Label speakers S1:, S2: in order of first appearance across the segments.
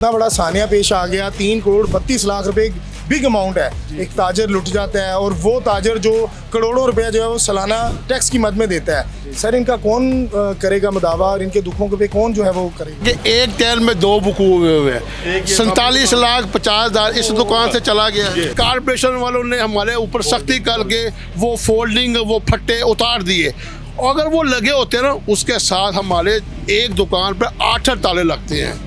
S1: इतना बड़ा सानिया पेश आ गया। 3 करोड़ 32 लाख रुपए बिग अमाउंट है। एक ताजर लुट जाता है और वो ताजर जो करोड़ों रुपए जो है वो सालाना टैक्स की मद में देता है। सर इनका कौन करेगा मुदावा और इनके दुखों पे कौन जो है वो करेगा?
S2: कि एक तेल में 2 बुक हुए हैं। 47,50,000 इस दुकान से चला गया। कारपोरेशन वालों ने हमारे ऊपर सख्ती करके वो फोल्डिंग वो फट्टे उतार दिए। अगर वो लगे होते ना उसके साथ हमारे एक दुकान पर 8 ताले लगते हैं।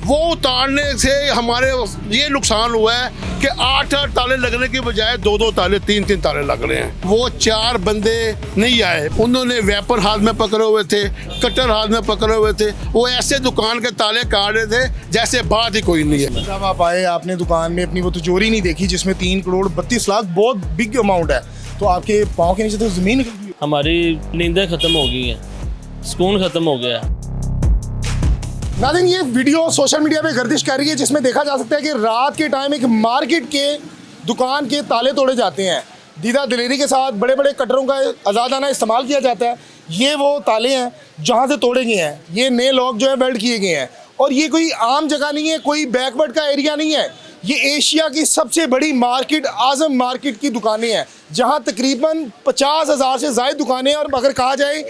S2: वो उतारने से हमारे ये नुकसान हुआ है कि 8 ताले लगने के बजाय 2 ताले 3 ताले लग रहे हैं। वो 4 बंदे नहीं आए, उन्होंने वेपन हाथ में पकड़े हुए थे, कटर हाथ में पकड़े हुए थे। वो ऐसे दुकान के ताले काट रहे थे जैसे बात ही कोई नहीं है।
S1: जब आप आए आपने दुकान में अपनी वो तिजोरी नहीं देखी जिसमें 3 करोड़ 32 लाख बहुत बिग अमाउंट है, तो आपके पाँव के नीचे तो जमीन निकल गई।
S3: हमारी नींदें ख़त्म हो गई हैं, सुकून ख़त्म हो गया है।
S1: नाज़रीन ये वीडियो सोशल मीडिया पे गर्दिश कर रही है जिसमें देखा जा सकता है कि रात के टाइम एक मार्केट के दुकान के ताले तोड़े जाते हैं। दीदा दिलेरी के साथ बड़े बड़े कटरों का आज़ादाना इस्तेमाल किया जाता है। ये वो ताले हैं जहाँ से तोड़े गए हैं। ये नए लॉक जो है वेल्ड किए गए हैं और ये कोई आम जगह नहीं है, कोई बैकवर्ड का एरिया नहीं है। ये एशिया की सबसे बड़ी मार्केट आज़म मार्केट की दुकानें हैं जहाँ तकरीबन 50,000 से ज़ायद दुकानें हैं और अगर कहा जाए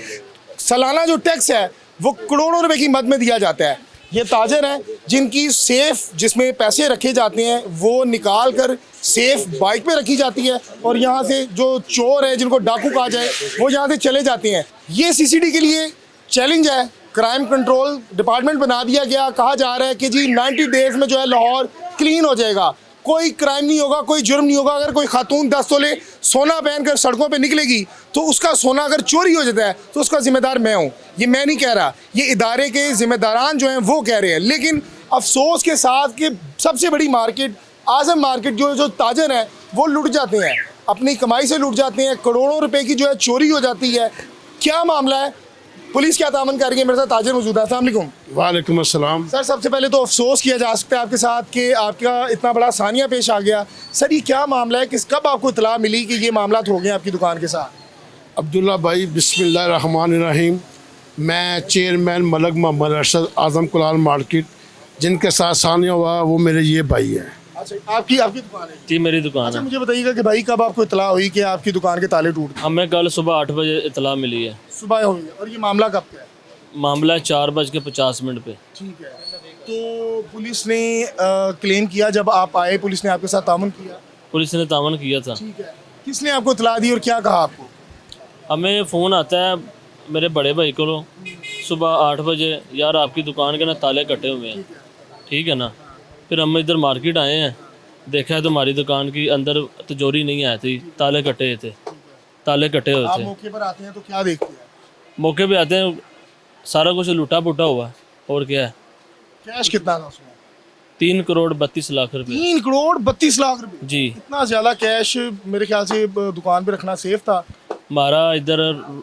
S1: सालाना जो टैक्स है वो करोड़ों रुपए की मद में दिया जाता है। ये ताजर हैं जिनकी सेफ जिसमें पैसे रखे जाते हैं वो निकाल कर सेफ बाइक पे रखी जाती है और यहाँ से जो चोर है जिनको डाकू कहा जाए वो यहाँ से चले जाते हैं। ये सीसीडी के लिए चैलेंज है। क्राइम कंट्रोल डिपार्टमेंट बना दिया गया। कहा जा रहा है कि जी 90 डेज में जो है लाहौर क्लीन हो जाएगा, कोई क्राइम नहीं होगा, कोई जुर्म नहीं होगा। अगर कोई खातून 10 तोले सोना पहनकर सड़कों पे निकलेगी तो उसका सोना अगर चोरी हो जाता है तो उसका जिम्मेदार मैं हूँ। ये मैं नहीं कह रहा, ये इदारे के जिम्मेदारान जो हैं वो कह रहे हैं। लेकिन अफसोस के साथ कि सबसे बड़ी मार्केट आज़म मार्केट जो ताजर हैं वो लुट जाते हैं, अपनी कमाई से लुट जाते हैं। करोड़ों रुपये की जो है चोरी हो जाती है। क्या मामला है, पुलिस क्या तामन कर रही है? मेरे साथ ताजर मौजूद है। अस्सलाम वालेकुम।
S2: वालेकुम अस्सलाम।
S1: सर सबसे पहले तो अफसोस किया जा सकता है आपके साथ कि आपका इतना बड़ा सानिया पेश आ गया। सर ये क्या मामला है, कब आपको इतला मिली कि ये मामला हो गए आपकी दुकान के साथ?
S2: अब्दुल्ला भाई बिस्मिल्लाहिर्रहमानिर्रहीम। मैं चेयरमैन मलक मोहम्मद अरशद आज़म कुलाल मार्केट, जिनके साथ सानिया हुआ वो मेरे ये भाई हैं।
S1: अच्छा आपकी दुकान है?
S3: जी मेरी दुकान
S1: अच्छा
S3: है।
S1: मुझे बताइएगा कि भाई कब आपको इतला हुई कि आपकी दुकान के ताले टूट गए?
S3: हमें कल सुबह 8 बजे इतला मिली है।
S1: सुबह हुई है। और ये मामला कब का है?
S3: मामला 4:50 पे।
S1: ठीक है। तो पुलिस ने क्लेम किया, जब आप आए पुलिस ने आपके साथ तामन किया?
S3: पुलिस ने तामन किया था।
S1: ठीक है। किसने आपको इतला दी और क्या कहा आपको?
S3: हमें फ़ोन आता है मेरे बड़े भाई को सुबह 8 बजे, यार आपकी दुकान के ना ताले कटे हुए हैं। ठीक है ना। फिर हम इधर मार्केट आए हैं, देखा है तो हमारी दुकान की अंदर तिजोरी नहीं आई थी, ताले कटे थे, ताले कटे हुए
S1: आप
S3: थे।
S1: मौके पर आते हैं तो क्या देखते हैं?
S3: मौके पे आते हैं सारा कुछ लूटा पुटा हुआ है। और क्या है?
S1: कैश कितना था उसमें?
S3: 3 करोड़ 32 लाख रुपए।
S1: 3 करोड़ 32 लाख रुपए?
S3: जी।
S1: इतना ज्यादा कैश मेरे ख्याल से दुकान पे रखना सेफ था।
S3: हमारा इधर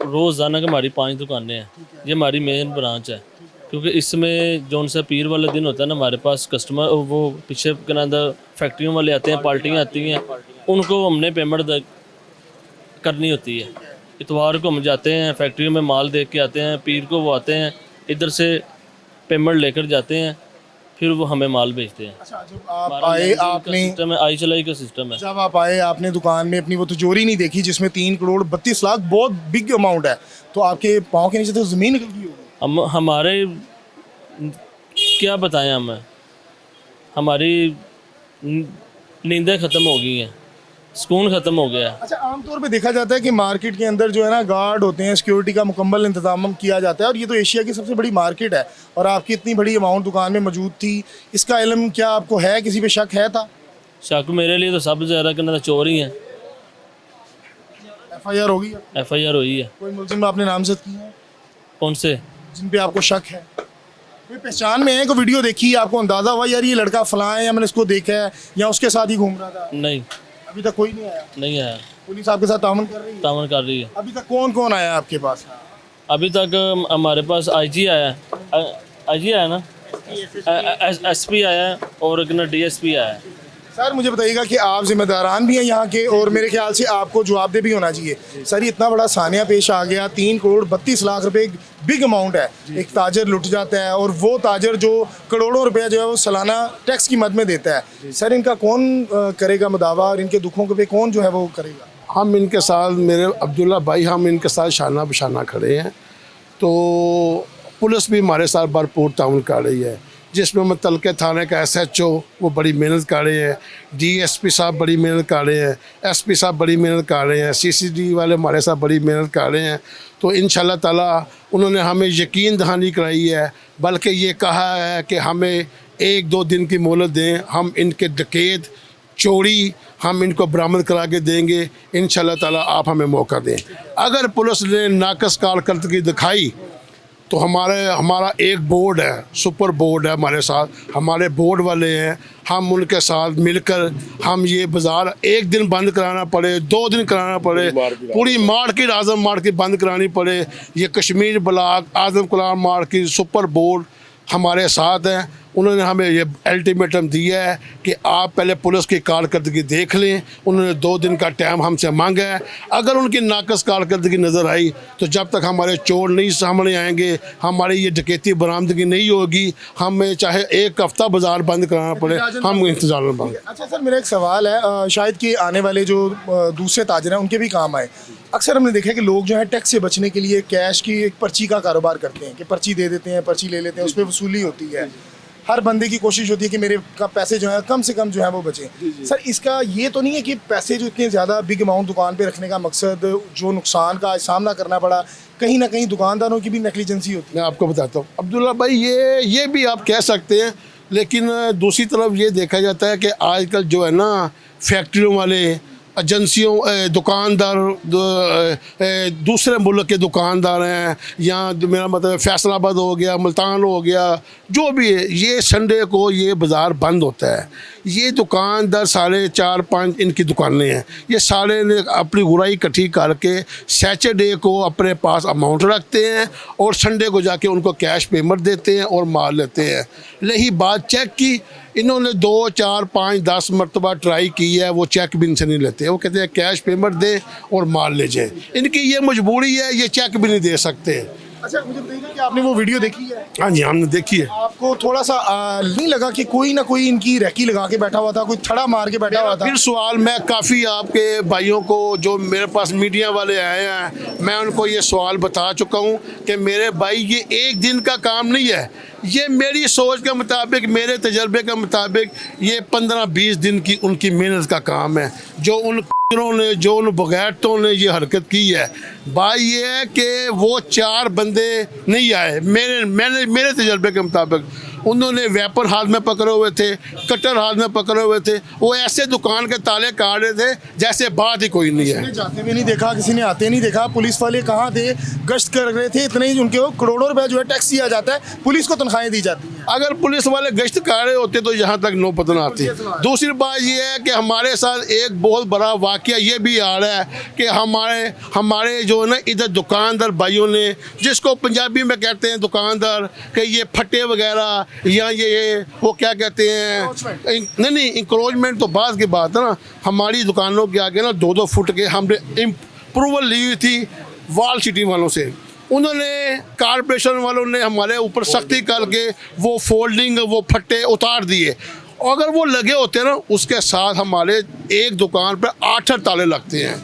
S3: रोज़ाना की हमारी 5 दुकानें हैं। ये हमारी मेन ब्रांच है क्योंकि इसमें जो उनसे पीर वाले दिन होता है ना, हमारे पास कस्टमर वो पीछे के अंदर फैक्ट्रियों वाले आते हैं, पार्टियाँ आती हैं, उनको हमने पेमेंट करनी होती है। इतवार को हम जाते हैं फैक्ट्रियों में माल देख के आते हैं, पीर को वो आते हैं इधर से पेमेंट लेकर जाते हैं, फिर वो हमें माल भेजते हैं।
S1: अच्छा जब आप आए आपने
S3: सिस्टम है, आई चलाई का सिस्टम है।
S1: जब आप आए आपने दुकान में अपनी वो तिजोरी नहीं देखी जिसमें 3 करोड़ 32 लाख बहुत बिग अमाउंट है, तो आपके पाँव के नीचे तो ज़मीन निकल गई होगी।
S3: हमारे क्या बताएं हमें, हमारी नींदें ख़त्म हो गई हैं, सुकून ख़त्म हो गया है।
S1: अच्छा आमतौर पे देखा जाता है कि मार्केट के अंदर जो है ना गार्ड होते हैं, सिक्योरिटी का मुकम्मल इंतजाम किया जाता है और ये तो एशिया की सबसे बड़ी मार्केट है और आपकी इतनी बड़ी अमाउंट दुकान में मौजूद थी, इसका इल्म क्या आपको है? किसी पे शक है था?
S3: शक मेरे लिए तो सब ज़्यादा करना चोर ही हैं।
S1: FIR होगी?
S3: FIR हुई है।
S1: कोई मुलजिम आपने नामजद किया है
S3: कौन से?
S1: जिन पे आपको शक है? कोई पहचान में है? कोई वीडियो देखी आपको अंदाज़ा हुआ यार ये लड़का फलां है या मैंने इसको देखा है या उसके साथ ही घूम रहा था?
S3: नहीं,
S1: अभी तक कोई नहीं आया?
S3: नहीं आया।
S1: पुलिस आपके साथ तामन कर रही है?
S3: तामन कर रही है।
S1: अभी तक कौन कौन आया आपके पास?
S3: अभी तक हमारे पास IG आया, IG आया ना, SP आया है और DSP आया है।
S1: सर मुझे बताइएगा कि आप जिम्मेदारान भी हैं यहाँ के, और मेरे ख्याल से आपको जवाबदेह भी होना चाहिए। सर ये इतना बड़ा सानिया पेश आ गया, 3 करोड़ 32 लाख रुपए बिग अमाउंट है, एक ताजर लुट जाता है, और वो ताजर जो करोड़ों रुपया जो है वो सालाना टैक्स की मद में देता है। सर इनका कौन करेगा मुदावा, और इनके दुखों पे कौन जो है वो करेगा?
S2: हम इनके साथ, मेरे अब्दुल्ला भाई, हम इनके साथ शाना बशाना खड़े हैं। तो पुलिस भी हमारे साथ भरपूर ताउन कर रही है, जिसमें मुतलके थाने का SHO वो बड़ी मेहनत कर रहे हैं, DSP साहब बड़ी मेहनत कर रहे हैं, SP साहब बड़ी मेहनत कर रहे हैं, CCD वाले हमारे साथ बड़ी मेहनत कर रहे हैं। तो इंशाल्लाह ताला उन्होंने हमें यकीन दहानी कराई है, बल्कि ये कहा है कि हमें 1-2 दिन की मोहलत दें, हम इनके डकैत चोरी हम इनको बरामद करा के देंगे। इंशाल्लाह ताला आप हमें मौका दें। अगर पुलिस ने नाकस कारकर्दगी दिखाई तो हमारा एक बोर्ड है, सुपर बोर्ड है हमारे साथ, हमारे बोर्ड वाले हैं, हम उनके साथ मिलकर हम ये बाज़ार 1 दिन बंद कराना पड़े, 2 दिन कराना पड़े, पूरी मार्केट आज़म मार्केट बंद करानी पड़े, ये कश्मीर ब्लॉक आज़म कलाम मार्केट सुपर बोर्ड हमारे साथ हैं। उन्होंने हमें ये अल्टीमेटम दिया है कि आप पहले पुलिस की कारकर्दगी देख लें। उन्होंने 2 दिन का टाइम हमसे मांगा है। अगर उनकी नाकस कारकर्दगी नज़र आई तो जब तक हमारे चोर नहीं सामने आएंगे, हमारी ये डकैती बरामदगी नहीं होगी, हमें चाहे 1 हफ्ता बाज़ार बंद कराना पड़े, हम इंतजार में बंद।
S1: अच्छा सर मेरा एक सवाल है, शायद कि आने वाले जो दूसरे ताजर हैं उनके भी काम आए। अक्सर हमने देखा है कि लोग जो है टैक्स से बचने के लिए कैश की एक पर्ची का कारोबार करते हैं, कि पर्ची दे देते हैं, पर्ची ले लेते हैं, उस पर वसूली होती है। हर बंदे की कोशिश होती है कि मेरे का पैसे जो है कम से कम जो है वो बचे। सर इसका ये तो नहीं है कि पैसे जो इतने ज़्यादा बिग अमाउंट दुकान पे रखने का मकसद जो नुकसान का सामना करना पड़ा, कहीं ना कहीं दुकानदारों की भी नेग्लिजेंसी होती है?
S2: मैं आपको बताता हूँ अब्दुल्ला भाई, ये भी आप कह सकते हैं, लेकिन दूसरी तरफ ये देखा जाता है कि आजकल जो है ना फैक्ट्रियों वाले, एजेंसियों, दुकानदार, दूसरे मुल्क के दुकानदार हैं, या मेरा मतलब फैसलाबाद हो गया, मुल्तान हो गया, जो भी है, ये संडे को ये बाज़ार बंद होता है। ये दुकानदार साढ़े 4-5 इनकी दुकानें हैं, ये सारे ने अपनी गुराई इकट्ठी करके सैटरडे को अपने पास अमाउंट रखते हैं और संडे को जाके उनको कैश पेमेंट देते हैं और माल लेते हैं। रही बात चेक की, इन्होंने 2, 4, 5, 10 मरतबा ट्राई की है, वो चेक भी इनसे नहीं लेते। वो कहते हैं कैश पेमेंट दे और माल ले जाए। इनकी ये मजबूरी है, ये चेक भी नहीं दे सकते।
S1: अच्छा मुझे बताइए कि आपने वो वीडियो देखी है?
S2: हाँ जी, हमने देखी है।
S1: आपको थोड़ा सा नहीं लगा कि कोई ना कोई इनकी रैकी लगा के बैठा हुआ था, कोई थड़ा मार के बैठा हुआ था?
S2: फिर सवाल, मैं काफ़ी आपके भाइयों को जो मेरे पास मीडिया वाले आए हैं, मैं उनको ये सवाल बता चुका हूँ कि मेरे भाई ये 1 दिन का काम नहीं है, ये मेरी सोच के मुताबिक, मेरे तजर्बे के मुताबिक ये 15-20 दिन की उनकी मेहनत का काम है। जो उन ने, जो उन बगैरतों ने ये हरकत की है, भाई ये है कि वो 4 बंदे नहीं आए, मेरे तजर्बे के मुताबिक उन्होंने वेपन हाथ में पकड़े हुए थे, कटर हाथ में पकड़े हुए थे, वो ऐसे दुकान के ताले काट रहे थे जैसे बात ही कोई नहीं है।
S1: जाते हुए नहीं देखा, किसी ने आते नहीं देखा, पुलिस वाले कहाँ थे, गश्त कर रहे थे, इतने ही उनके करोड़ों रुपए जो है टैक्स दिया जाता है, पुलिस को तनख्वाहें दी जाती हैं।
S2: अगर पुलिस वाले गश्त कर रहे होते तो यहाँ तक नौबत न आती। दूसरी बात ये है कि हमारे साथ एक बहुत बड़ा वाकया ये भी आ रहा है कि हमारे जो है ना इधर दुकानदार भाइयों ने, जिसको पंजाबी में कहते हैं दुकानदार, कि ये फट्टे वगैरह या ये वो क्या कहते हैं, नहीं इंक्रोचमेंट तो बाद की बात है ना। हमारी दुकानों के आगे ना 2-2 फुट के हमने अप्रूवल ली हुई थी वॉल सिटी वालों से। उन्होंने, कारपोरेशन वालों ने हमारे ऊपर सख्ती करके वो फोल्डिंग, वो फट्टे उतार दिए। अगर वो लगे होते ना, उसके साथ हमारे एक दुकान पर 8 ताले लगते हैं।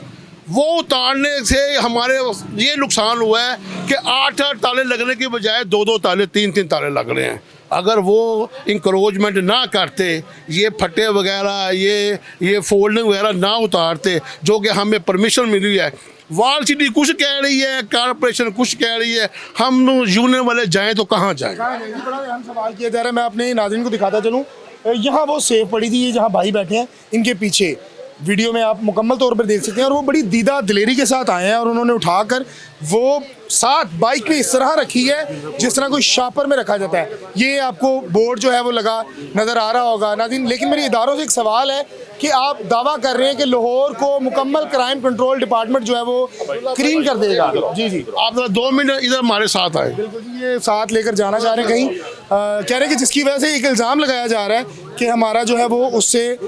S2: वो उतारने से हमारे ये नुकसान हुआ है कि 8 ताले लगने के बजाय 2-2 ताले, 3-3 ताले लग रहे हैं। अगर वो इंक्रोचमेंट ना करते, ये फट्टे वगैरह, ये फोल्डिंग वगैरह ना उतारते, जो कि हमें परमिशन मिली है, वॉल सिटी कुछ कह रही है, कारपोरेशन कुछ कह रही है, हम यूनियन वाले जाएं तो कहाँ जाएं?
S1: बड़ा अहम सवाल किया जा रहा है। मैं अपने नाज़रीन को दिखाता चलूँ, यहाँ वो सेफ पड़ी थी, ये जहाँ भाई बैठे हैं, इनके पीछे वीडियो में आप मुकम्मल तौर पर देख सकते हैं, और वो बड़ी दीदा दिलेरी के साथ आए हैं, और उन्होंने उठाकर वो साथ बाइक पे इस तरह रखी है जिस तरह कोई शॉपर में रखा जाता है। ये आपको बोर्ड जो है वो लगा नज़र आ रहा होगा नाज़रीन। लेकिन मेरे इदारों से एक सवाल है कि आप दावा कर रहे हैं कि लाहौर को मुकम्मल क्राइम कंट्रोल डिपार्टमेंट जो है वो क्लीन कर देगा। जी
S2: आप 2 मिनट इधर हमारे साथ आए।
S1: बिल्कुल, ये साथ लेकर जाना चाह रहे हैं कहीं, कह रहे हैं कि जिसकी वजह से एक इल्ज़ाम लगाया जा रहा है कि हमारा जो है वो उससे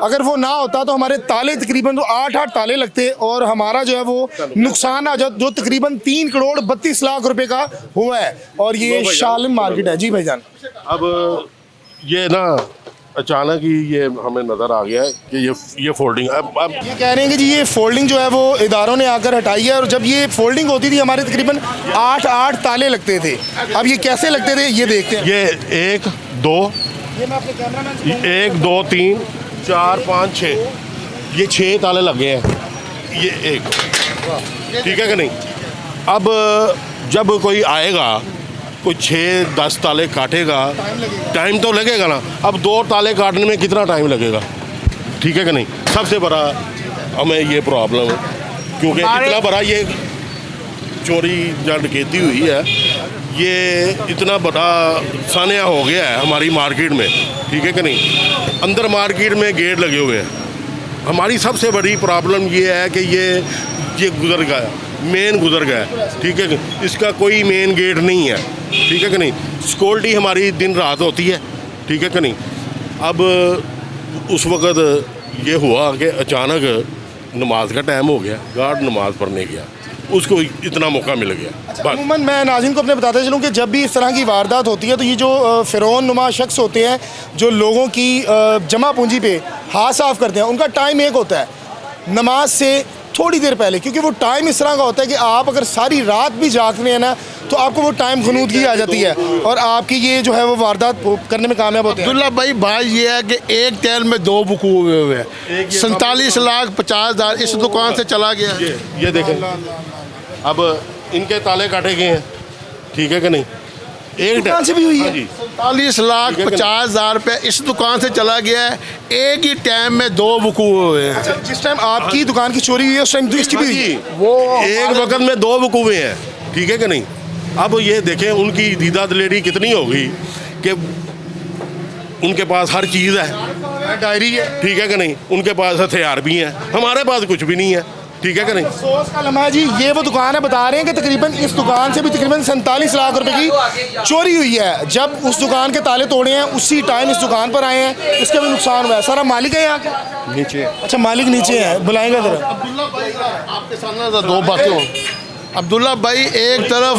S1: अगर वो ना होता तो हमारे ताले तकरीबन तो 8 ताले लगते और हमारा जो है वो नुकसान आ जाता जो तकरीबन 3 करोड़ 32 लाख रुपए का हुआ है। और ये शालिम मार्केट है। जी भाईजान,
S4: अब ये ना अचानक ही ये हमें नज़र आ गया है कि ये फोल्डिंग अब
S1: ये कह रहे हैं कि जी ये फोल्डिंग जो है वो इदारों ने आकर हटाई है और जब ये फोल्डिंग होती थी हमारे तकरीबन 8 ताले लगते थे। अब ये कैसे लगते थे ये देखते हैं।
S4: ये 1 2
S1: ये मैं अपने कैमरामैन से
S4: 1 2 3 4 5 6 ये 6 ताले लगे हैं। ये एक ठीक है कि नहीं। अब जब कोई आएगा कोई 6-10 ताले काटेगा टाइम तो लगेगा ना। अब 2 ताले काटने में कितना टाइम लगेगा, ठीक है कि नहीं। सबसे बड़ा हमें ये प्रॉब्लम है क्योंकि इतना बड़ा ये चोरी या डकैती हुई है, ये इतना बड़ा सानिया हो गया है हमारी मार्केट में, ठीक है कि नहीं। अंदर मार्केट में गेट लगे हुए हैं। हमारी सबसे बड़ी प्रॉब्लम ये है कि ये गुजर गया, मेन गुजर गया, ठीक है कि इसका कोई मेन गेट नहीं है, ठीक है कि नहीं। सिक्योरिटी हमारी दिन रात होती है, ठीक है कि नहीं। अब उस वक़्त ये हुआ कि अचानक नमाज का टाइम हो गया, गार्ड नमाज पढ़ने गया, उसको इतना मौका मिल गया।
S1: अमूमन मैं नाज़रीन को अपने बताते चलूँ कि जब भी इस तरह की वारदात होती है तो ये जो फ़िरौन नुमा शख्स होते हैं जो लोगों की जमा पूंजी पे हाथ साफ़ करते हैं, उनका टाइम एक होता है नमाज से थोड़ी देर पहले, क्योंकि वो टाइम इस तरह का होता है कि आप अगर सारी रात भी जागते हैं ना तो आपको वो टाइम ख़ुनूदगी आ जाती है और आपकी ये जो है वो वारदात करने में कामयाब होते हैं।
S2: अब्दुल्ला भाई बात ये है कि एक तेल में 2 बुकू हुए हुए हैं। 47,50,000 इस दुकान से चला गया।
S4: ये देखें, अब इनके ताले काटे गए हैं, ठीक है कि नहीं। एक
S1: दुकान से भी हुई है।
S2: 47,50,000 रुपये इस दुकान से चला गया है। एक ही टाइम में 2 बुकू हुए हैं।
S1: जिस टाइम आपकी दुकान की चोरी हुई है उस टाइम इसकी भी हुई है।
S4: वो एक वक्त में 2 बुक हुए हैं, ठीक है कि नहीं। अब ये देखें उनकी दीदा दिलेरी कितनी होगी कि उनके पास हर चीज़ है,
S1: डायरी है,
S4: ठीक है कि नहीं। उनके पास हथियार भी हैं, हमारे पास कुछ भी नहीं है, ठीक है कि नहीं।
S1: अफसोस का लम्हा है जी, ये वो दुकान है, बता रहे हैं कि तकरीबन इस दुकान से भी तकरीबन 47 लाख रुपए की चोरी हुई है। जब उस दुकान के ताले तोड़े हैं उसी टाइम इस दुकान पर आए हैं, इसका भी नुकसान हुआ है। सारा मालिक है यहाँ के
S4: नीचे।
S1: अच्छा, मालिक नीचे है, बुलाएंगे जरा।
S2: अब्दुल्ला भाई आपके सामने 2 बातें हो। अब्दुल्ला भाई एक तरफ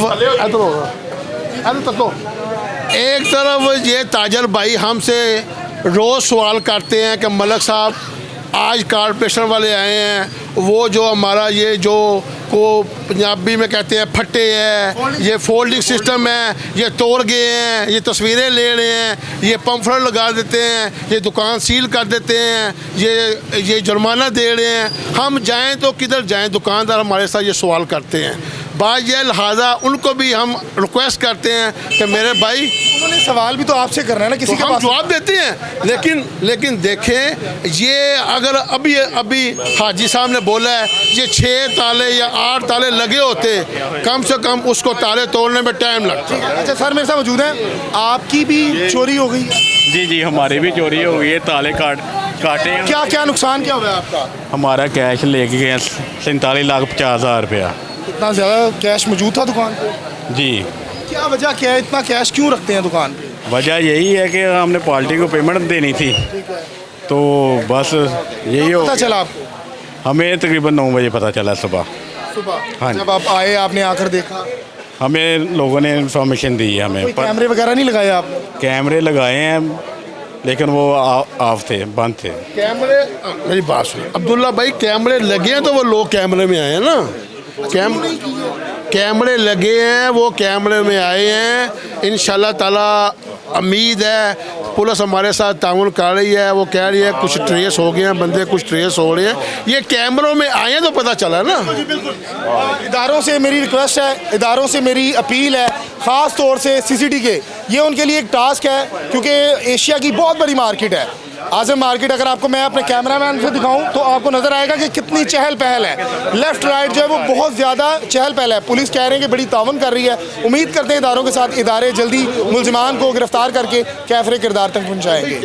S2: ये ताजर भाई हमसे रोज़ सवाल करते हैं कि मलक साहब आज कारपोरेशन वाले आए हैं, वो जो हमारा ये जो को पंजाबी में कहते हैं फट्टे है, ये फोल्डिंग सिस्टम है, ये तोड़ गए हैं, ये तस्वीरें ले रहे हैं, ये पम्फलेट लगा देते हैं, ये दुकान सील कर देते हैं, ये जुर्माना दे रहे हैं। हम जाएं तो किधर जाएं, दुकानदार हमारे साथ ये सवाल करते हैं। बात ये लिहाजा उनको भी हम रिक्वेस्ट करते हैं कि मेरे भाई
S1: उन्होंने सवाल भी तो आपसे करना है ना, किसी
S2: तो
S1: के
S2: हम
S1: पास
S2: जवाब देते हैं। लेकिन देखें, ये अगर अभी हाजी साहब ने बोला है ये 6 ताले या 8 ताले लगे होते, कम से कम उसको ताले तोड़ने में टाइम लगता है।
S1: अच्छा सर, मेरे साथ मौजूद हैं, आपकी भी चोरी हो गई है?
S5: जी हमारी भी चोरी हो गई है, ताले काटे हैं।
S1: क्या नुकसान क्या हुआ है आपका?
S5: हमारा कैश ले गए 47,50,000 रुपया।
S1: इतना ज़्यादा कैश मौजूद था दुकान पे?
S5: जी।
S1: क्या वजह क्या है, इतना कैश क्यों रखते हैं दुकान पे?
S5: वजह यही है कि हमने पार्टी को पेमेंट देनी थी, तो बस यही हो
S1: पता चला आपको?
S5: हमें तकरीबन 9 बजे पता चला सुबह। हाँ जी।
S1: जब आप आए आपने आकर देखा?
S5: हमें लोगों ने इन्फॉर्मेशन दी है हमें।
S1: कैमरे वगैरह नहीं लगाए आपने?
S5: कैमरे लगाए हैं लेकिन वो ऑफ थे, बंद थे।
S2: कैमरे मेरी बात सुनिए अब्दुल्ला भाई, कैमरे लगे हैं तो वो लोग कैमरे में आए हैं ना। कैमरे लगे हैं, वो कैमरे में आए हैं। इंशाल्लाह ताला उम्मीद है पुलिस हमारे साथ ताउन कर रही है, वो कह रही है कुछ ट्रेस हो गए हैं, बंदे कुछ ट्रेस हो रहे हैं। ये कैमरों में आए हैं तो पता चला ना।
S1: इदारों से मेरी रिक्वेस्ट है, इदारों से मेरी अपील है, ख़ास तौर से सीसीटी के, ये उनके लिए एक टास्क है क्योंकि एशिया की बहुत बड़ी मार्केट है आज़म मार्केट। अगर आपको मैं अपने कैमरामैन से दिखाऊं तो आपको नज़र आएगा कि कितनी चहल पहल है। लेफ़्ट राइट जो है वो बहुत ज़्यादा चहल पहल है। पुलिस कह रहे हैं कि बड़ी ताउन कर रही है। उम्मीद करते हैं इदारों के साथ इदारे जल्दी मुलजिमान को गिरफ्तार करके कैफरे किरदार तक पहुँचाएँगे।